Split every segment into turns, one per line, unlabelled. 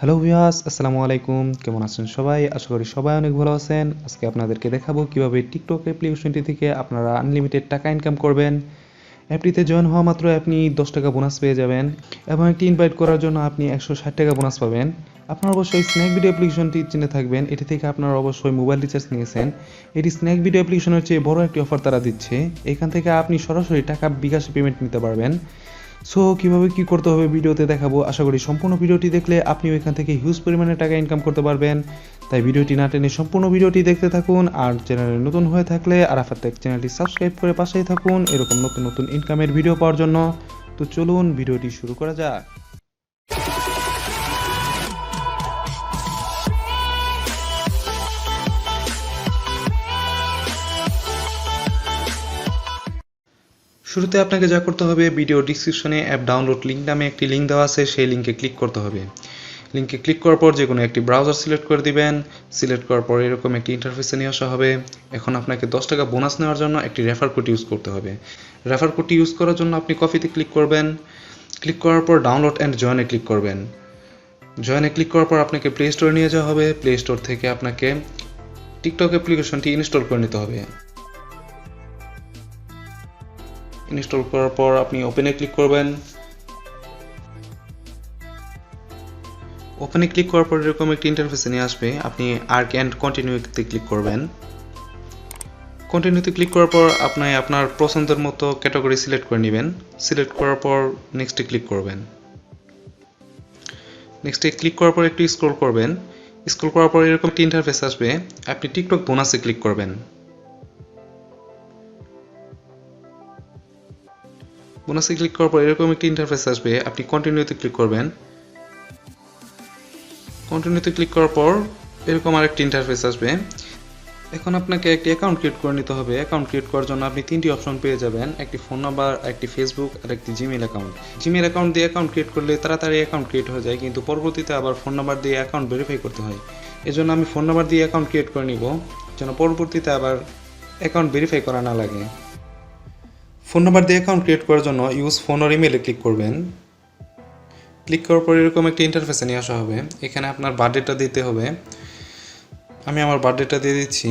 Hello viewers, আসসালামু আলাইকুম। কেমন আছেন সবাই? আশা করি সবাই অনেক ভালো আছেন। আজকে আপনাদেরকে দেখাবো কিভাবে টিকটক অ্যাপ্লিকেশনটি থেকে আপনারা আনলিমিটেড টাকা ইনকাম করবেন। অ্যাপটিতে জয়েন হওয়া মাত্র আপনি 10 টাকা বোনাস পেয়ে যাবেন এবং একটি ইনভাইট করার জন্য আপনি 160 টাকা বোনাস পাবেন। আপনারা অবশ্যই স্ন্যাক ভিডিও অ্যাপ্লিকেশনটি চিনে থাকবেন। এটি থেকে আপনারা অবশ্যই মোবাইল রিচার্জ নিয়েছেন। এটি স্ন্যাক ভিডিও অ্যাপ্লিকেশনের চেয়ে বড় একটি অফার তারা দিচ্ছে। এখান থেকে আপনি সরাসরি টাকা বিকাশে পেমেন্ট নিতে পারবেন। সো কীভাবে কী করতে হবে ভিডিওতে দেখাবো। আশা করি সম্পূর্ণ ভিডিওটি দেখলে আপনিও এখান থেকে হিউজ পরিমাণে টাকা ইনকাম করতে পারবেন। তাই ভিডিওটি না টেনে সম্পূর্ণ ভিডিওটি দেখতে থাকুন। আর চ্যানেলে নতুন হয়ে থাকলে আরাফাত টেক চ্যানেলটি সাবস্ক্রাইব করে পাশেই থাকুন এরকম নতুন নতুন ইনকামের ভিডিও পাওয়ার জন্য। তো চলুন ভিডিওটি শুরু করা যাক। শুরুতে আপনাকে যা করতে হবে, ভিডিও ডিসক্রিপশনে অ্যাপ ডাউনলোড লিঙ্ক নামে একটি লিঙ্ক দেওয়া আছে, সেই লিঙ্কে ক্লিক করতে হবে। লিঙ্কে ক্লিক করার পর যে কোনো একটি ব্রাউজার সিলেক্ট করে দিবেন। সিলেক্ট করার পর এরকম একটি ইন্টারফেসে নিয়ে আসা হবে। এখন আপনাকে 10 টাকা বোনাস নেওয়ার জন্য একটি রেফার কোড ইউজ করতে হবে। রেফার কোডটি ইউজ করার জন্য আপনি কপিতে ক্লিক করবেন। ক্লিক করার পর ডাউনলোড অ্যান্ড জয়েনে ক্লিক করবেন। জয়েনে ক্লিক করার পর আপনাকে প্লে স্টোরে নিয়ে যাওয়া হবে। প্লে স্টোর থেকে আপনাকে টিকটক অ্যাপ্লিকেশনটি ইনস্টল করে নিতে হবে। ইনস্টল করার পর আপনি ওপেনে ক্লিক করবেন। ওপেনে ক্লিক করার পর এরকম একটি ইন্টারফেসে নিয়ে আসবে। আপনি আর্ক অ্যান্ড কন্টিনিউতে ক্লিক করবেন। কন্টিনিউতে ক্লিক করার পর আপনি আপনার পছন্দের মতো ক্যাটাগরি সিলেক্ট করে নেবেন। সিলেক্ট করার পর নেক্সটে ক্লিক করবেন। নেক্সটে ক্লিক করার পর একটু স্ক্রল করবেন। স্ক্রল করার পর এরকম একটি ইন্টারফেস আসবে। আপনি টিকটক বোনাসে ক্লিক করবেন। বোনাসে ক্লিক করার পর এরকম একটি ইন্টারফেস আসবে। আপনি কন্টিনিউতে ক্লিক করবেন। কন্টিনিউতে ক্লিক করার পর এরকম আরেকটি ইন্টারফেস আসবে। এখন আপনাকে একটি অ্যাকাউন্ট ক্রিয়েট করে নিতে হবে। অ্যাকাউন্ট ক্রিয়েট করার জন্য আপনি তিনটি অপশন পেয়ে যাবেন, একটি ফোন নাম্বার, একটি ফেসবুক আর একটি জিমেল অ্যাকাউন্ট। জিমেল অ্যাকাউন্ট দিয়ে অ্যাকাউন্ট ক্রিয়েট করলে তাড়াতাড়ি অ্যাকাউন্ট ক্রিয়েট হয়ে যায়, কিন্তু পরবর্তীতে আবার ফোন নাম্বার দিয়ে অ্যাকাউন্ট ভেরিফাই করতে হয়। এজন্য আমি ফোন নাম্বার দিয়ে অ্যাকাউন্ট ক্রিয়েট করে নিব, যেন পরবর্তীতে আবার অ্যাকাউন্ট ভেরিফাই করা না লাগে। ফোন নাম্বার দিয়ে অ্যাকাউন্ট ক্রিয়েট করার জন্য ইউজ ফোন আর ইমেলে ক্লিক করবেন। ক্লিক করার পর এরকম একটি ইন্টারফেসে নিয়ে আসা হবে। এখানে আপনার বার্থডেটা দিতে হবে। আমি আমার বার্থডেটা দিয়ে দিচ্ছি।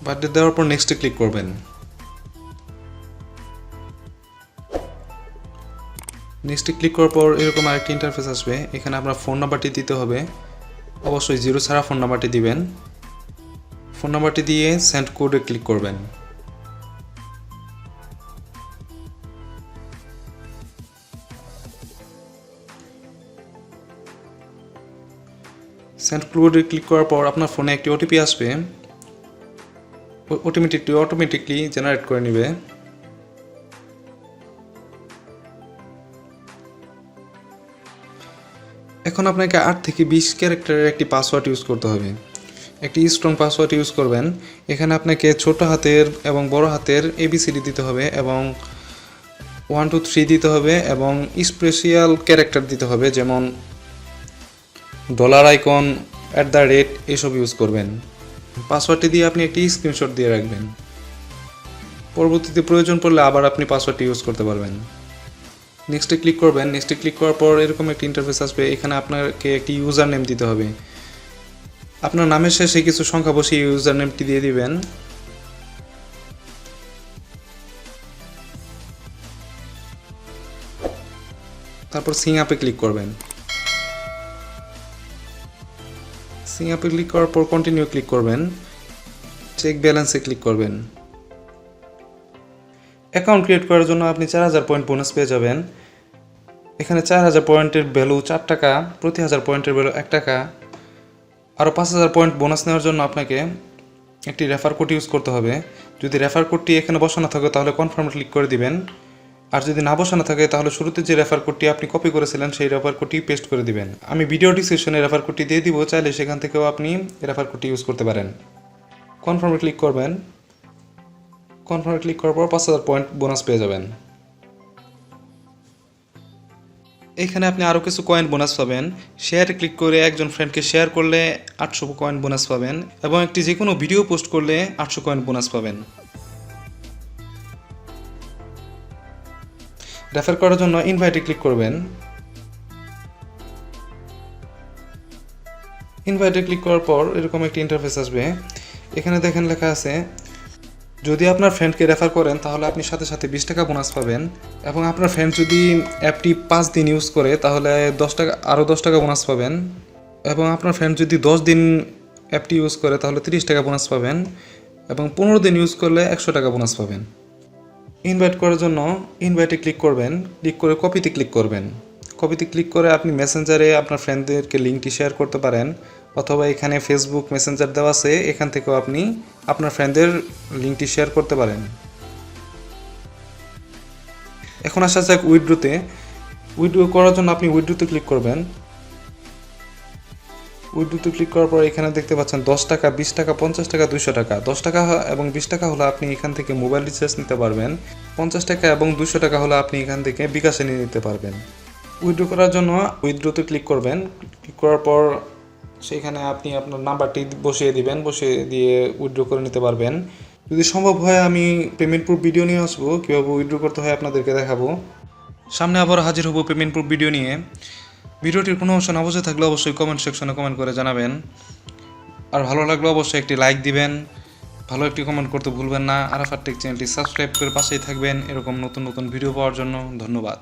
বার্থডে দেওয়ার পর নেক্সটে ক্লিক করবেন। নেক্সটে ক্লিক করার পর এরকম আরেকটি ইন্টারফেস আসবে। এখানে আপনার ফোন নাম্বারটি দিতে হবে। অবশ্যই 0 ছাড়া ফোন নাম্বারটি দিবেন। ফোন নাম্বারটি দিয়ে সেন্ড কোডে ক্লিক করবেন। সেন্ড কোডে ক্লিক করার পর আপনার ফোনে একটি ওটিপি আসবে। অটোমেটিকলি জেনারেট করে নেবে। এখন আপনাকে 8 থেকে 20 ক্যারেক্টারের একটি পাসওয়ার্ড ইউজ করতে হবে। একটি স্ট্রং পাসওয়ার্ড ইউজ করবেন। এখানে আপনাকে ছোট হাতের এবং বড় হাতের ABCD দিতে হবে এবং 1 2 3 দিতে হবে এবং স্পেশাল ক্যারেক্টার দিতে হবে, যেমন $আইকন, এসব ইউজ করবেন। পাসওয়ার্ডটি দিয়ে আপনি একটি স্ক্রিনশট দিয়ে রাখবেন। পরবর্তীতে প্রয়োজন পড়লে আবার আপনি পাসওয়ার্ডটি ইউজ করতে পারবেন। নেক্সটে ক্লিক করবেন। নেক্সটে ক্লিক করার পর এরকম একটি ইন্টারফেস আসবে। এখানে আপনাকে একটি ইউজার নেম দিতে হবে। আপনার নামের শেষে কিছু সংখ্যা বসিয়ে ইউজার নেমটি দিয়ে দিবেন। তারপর সিং আপে ক্লিক করবেন। সিং আপে ক্লিক করার পর কন্টিনিউ ক্লিক করবেন। চেক ব্যালেন্সে ক্লিক করবেন। অ্যাকাউন্ট ক্রিয়েট করার জন্য আপনি 4000 পয়েন্ট বোনাস পেয়ে যাবেন। এখানে 4000 পয়েন্টের ভ্যালু 4 টাকা, প্রতি 1000 পয়েন্টের ভ্যালু 1 টাকা। আরও 5000 পয়েন্ট বোনাস নেওয়ার জন্য আপনাকে একটি রেফার কোড ইউজ করতে হবে। যদি রেফার কোডটি এখানে বসানো থাকে তাহলে কনফার্মে ক্লিক করে দিবেন। আর যদি না বসানো থাকে তাহলে শুরুতে যে রেফার কোডটি আপনি কপি করেছিলেন সেই রেফার কোডটি পেস্ট করে দিবেন। আমি ভিডিও ডিসক্রিপশনে রেফার কোডটি দিয়ে দিব, চাইলে সেখান থেকেও আপনি রেফার কোডটি ইউজ করতে পারেন। কনফার্মে ক্লিক করবেন। কনফার্মে ক্লিক করার পর 5000 পয়েন্ট বোনাস পেয়ে যাবেন। এখানে আপনি আরও কিছু কয়েন বোনাস পাবেন। শেয়ারে ক্লিক করে একজন ফ্রেন্ডকে শেয়ার করলে 800 কয়েন বোনাস পাবেন এবং একটি যে কোনো ভিডিও পোস্ট করলে 800 কয়েন বোনাস পাবেন। রেফার করার জন্য ইনভাইটে ক্লিক করবেন। ইনভাইটে ক্লিক করার পর এরকম একটি ইন্টারফেস আসবে। এখানে দেখেন লেখা আছে যদি আপনার ফ্রেন্ডকে রেফার করেন তাহলে আপনি সাথে সাথে 20 টাকা বোনাস পাবেন এবং আপনার ফ্রেন্ড যদি অ্যাপটি 5 দিন ইউজ করে তাহলে 10 টাকা আরও 10 টাকা বোনাস পাবেন এবং আপনার ফ্রেন্ড যদি 10 দিন অ্যাপটি ইউজ করে তাহলে 30 টাকা বোনাস পাবেন এবং 15 দিন ইউজ করলে 100 টাকা বোনাস পাবেন। ইনভাইট করার জন্য ইনভাইটে ক্লিক করবেন, ক্লিক করে কপিতে ক্লিক করবেন। কপিতে ক্লিক করে আপনি মেসেঞ্জারে আপনার ফ্রেন্ডদেরকে লিঙ্কটি শেয়ার করতে পারেন অথবা এখানে ফেসবুক মেসেঞ্জার দেওয়া আছে, এখান থেকেও আপনি আপনার ফ্রেন্ডদের লিঙ্কটি শেয়ার করতে পারেন। এখন আসা যাক উইথড্রোতে। উইথড্রো করার জন্য আপনি উইথড্রোতে ক্লিক করবেন। উইথড্রোতে ক্লিক করার পর এখানে দেখতে পাচ্ছেন 10 টাকা, 20 টাকা, 50 টাকা, 200 টাকা। 10 টাকা এবং 20 টাকা হলে আপনি এখান থেকে মোবাইল রিচার্জ নিতে পারবেন। 50 টাকা এবং 200 টাকা হলে আপনি এখান থেকে বিকাশে নিয়ে নিতে পারবেন। উইথড্র করার জন্য উইথড্রোতে ক্লিক করবেন। ক্লিক করার পর সেখানে আপনি আপনার নাম্বারটি বসিয়ে দিবেন, বসিয়ে দিয়ে উইথড্র করে নিতে পারবেন। যদি সম্ভব হয় আমি পেমেন্ট প্রুফ ভিডিও নিয়ে আসবো, কীভাবে উইথড্র করতে হয় আপনাদেরকে দেখাবো। সামনে আবার হাজির হব পেমেন্ট প্রুফ ভিডিও নিয়ে। ভিডিওটির কোনো অংশ না বুঝে থাকলে অবশ্যই কমেন্ট সেকশনে কমেন্ট করে জানাবেন। আর ভালো লাগলে অবশ্যই একটি লাইক দিবেন, ভালো একটি কমেন্ট করতে ভুলবেন না। আরাফাত টেক চ্যানেলটি সাবস্ক্রাইব করে পাশেই থাকবেন এরকম নতুন নতুন ভিডিও পাওয়ার জন্য। ধন্যবাদ।